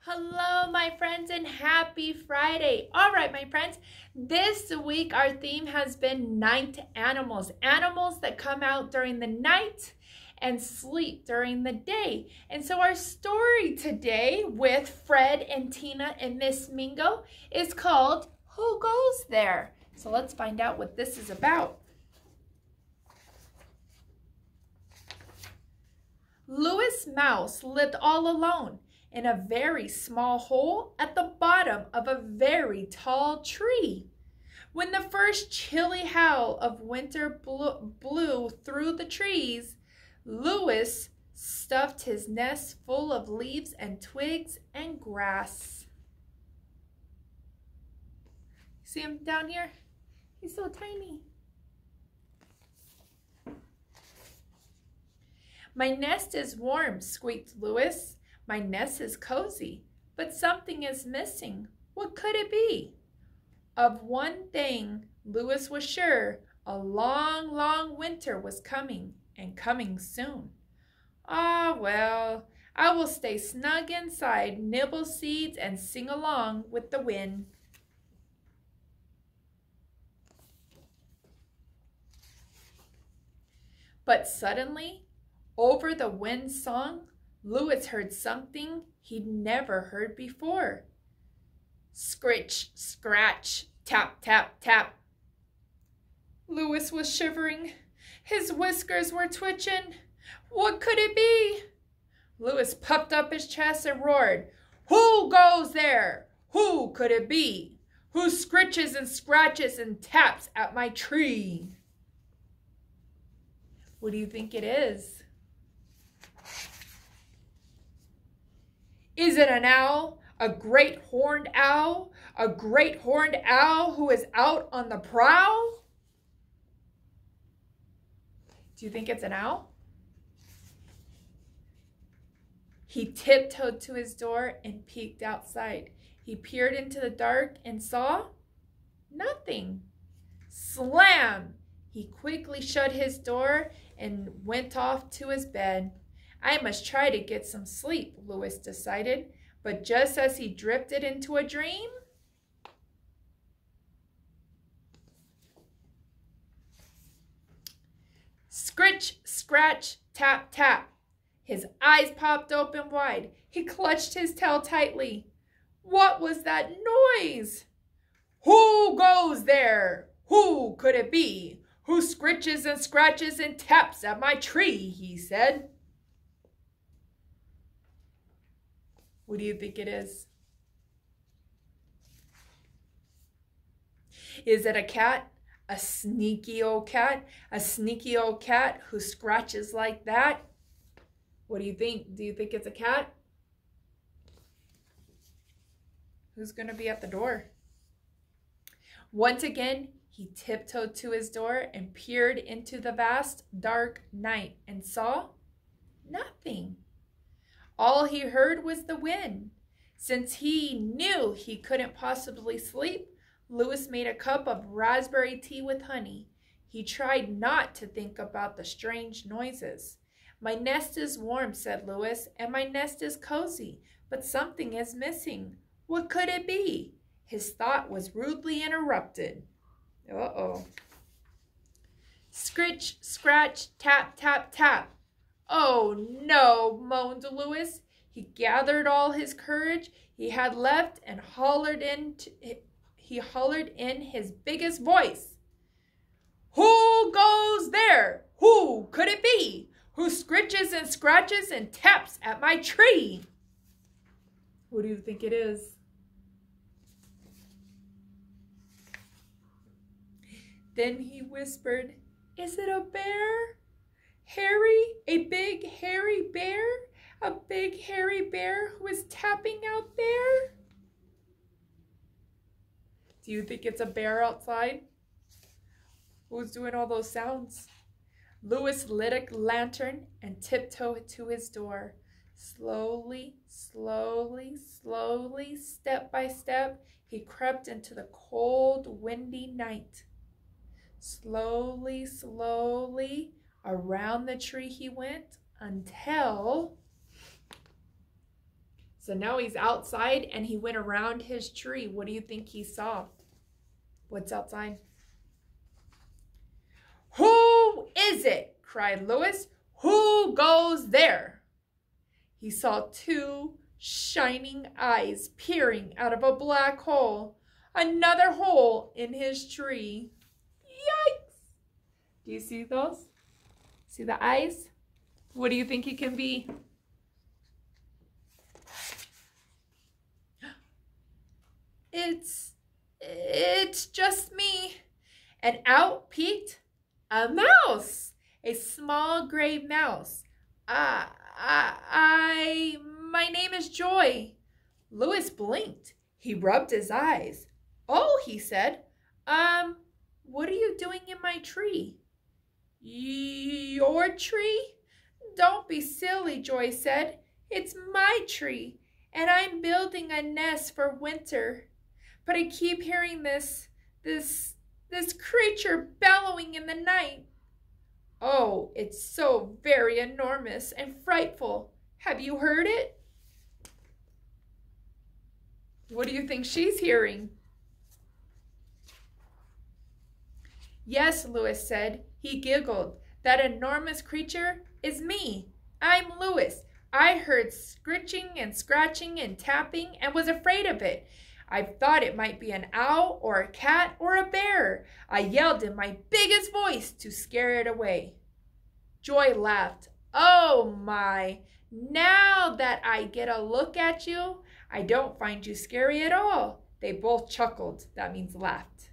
Hello, my friends, and happy Friday. All right, my friends, this week our theme has been night animals, animals that come out during the night and sleep during the day. And so our story today with Fred and Tina and Miss Mingo is called Who Goes There? So let's find out what this is about. Louis Mouse lived all alone in a very small hole at the bottom of a very tall tree. When the first chilly howl of winter blew through the trees, Louis stuffed his nest full of leaves and twigs and grass. See him down here? He's so tiny. My nest is warm, squeaked Louis. My nest is cozy, but something is missing. What could it be? Of one thing Louis was sure, a long, long winter was coming, and coming soon. Ah, well, I will stay snug inside, nibble seeds, and sing along with the wind. But suddenly, over the wind song, Louis heard something he'd never heard before. Scritch, scratch, tap, tap, tap. Louis was shivering. His whiskers were twitching. What could it be? Louis puffed up his chest and roared, Who goes there? Who could it be? Who scritches and scratches and taps at my tree? What do you think it is? Is it an owl? A great horned owl? A great horned owl who is out on the prowl? Do you think it's an owl? He tiptoed to his door and peeked outside. He peered into the dark and saw nothing. Slam! He quickly shut his door and went off to his bed. I must try to get some sleep, Louis decided, but just as he drifted into a dream, scritch, scratch, tap, tap. His eyes popped open wide. He clutched his tail tightly. What was that noise? Who goes there? Who could it be? Who scritches and scratches and taps at my tree? He said. What do you think it is? Is it a cat? A sneaky old cat? A sneaky old cat who scratches like that? What do you think? Do you think it's a cat? Who's going to be at the door? Once again, he tiptoed to his door and peered into the vast, dark night and saw nothing. All he heard was the wind. Since he knew he couldn't possibly sleep, Louis made a cup of raspberry tea with honey. He tried not to think about the strange noises. My nest is warm, said Louis, and my nest is cozy, but something is missing. What could it be? His thought was rudely interrupted. Uh-oh. Scritch, scratch, tap, tap, tap. Oh no, moaned Louis. He gathered all his courage he had left and hollered in his biggest voice. Who goes there? Who could it be? Who scritches and scratches and taps at my tree? Who do you think it is? Then he whispered, Is it a bear? Harry, a big hairy bear? A big hairy bear who is tapping out there? Do you think it's a bear outside? Who's doing all those sounds? Louis lit a lantern and tiptoed to his door. Slowly, slowly, slowly, step by step, he crept into the cold, windy night. Slowly, slowly, around the tree he went until So now he's outside and he went around his tree. What do you think he saw? What's outside? "Who is it?" cried Louis. "Who goes there?" He saw two shining eyes peering out of a black hole. Another hole in his tree. Yikes! Do you see those? See the eyes? What do you think it can be? It's just me. And out peeked a mouse, a small gray mouse. My name is Joy." Louis blinked. He rubbed his eyes. "Oh," he said, what are you doing in my tree?" "Your tree? Don't be silly," Joy said. "It's my tree, and I'm building a nest for winter. But I keep hearing this creature bellowing in the night. Oh, it's so very enormous and frightful. Have you heard it?" What do you think she's hearing? "Yes," Louis said. He giggled. "That enormous creature is me. I'm Louis. I heard scritching and scratching and tapping and was afraid of it. I thought it might be an owl or a cat or a bear. I yelled in my biggest voice to scare it away." Joy laughed. "Oh my, now that I get a look at you, I don't find you scary at all." They both chuckled. That means laughed.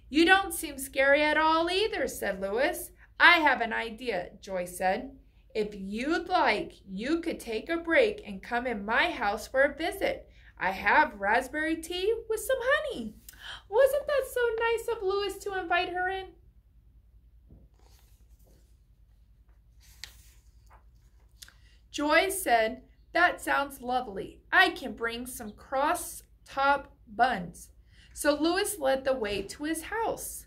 "You don't seem scary at all either," said Louis. "I have an idea," Joy said. "If you'd like, you could take a break and come in my house for a visit. I have raspberry tea with some honey." Wasn't that so nice of Louis to invite her in? Joy said, "That sounds lovely. I can bring some cross-top buns." So Louis led the way to his house.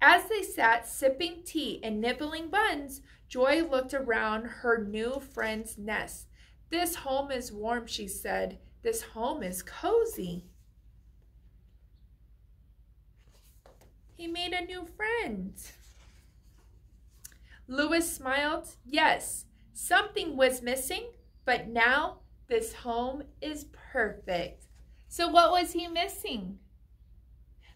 As they sat sipping tea and nibbling buns, Joy looked around her new friend's nest. "This home is warm," she said. "This home is cozy." He made a new friend. Louis smiled. Yes, something was missing, but now this home is perfect. So what was he missing?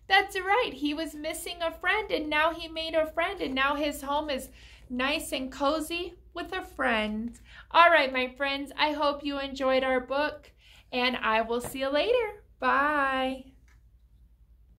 That's right, he was missing a friend, and now he made a friend, and now his home is nice and cozy with a friend. All right, my friends, I hope you enjoyed our book, and I will see you later. Bye.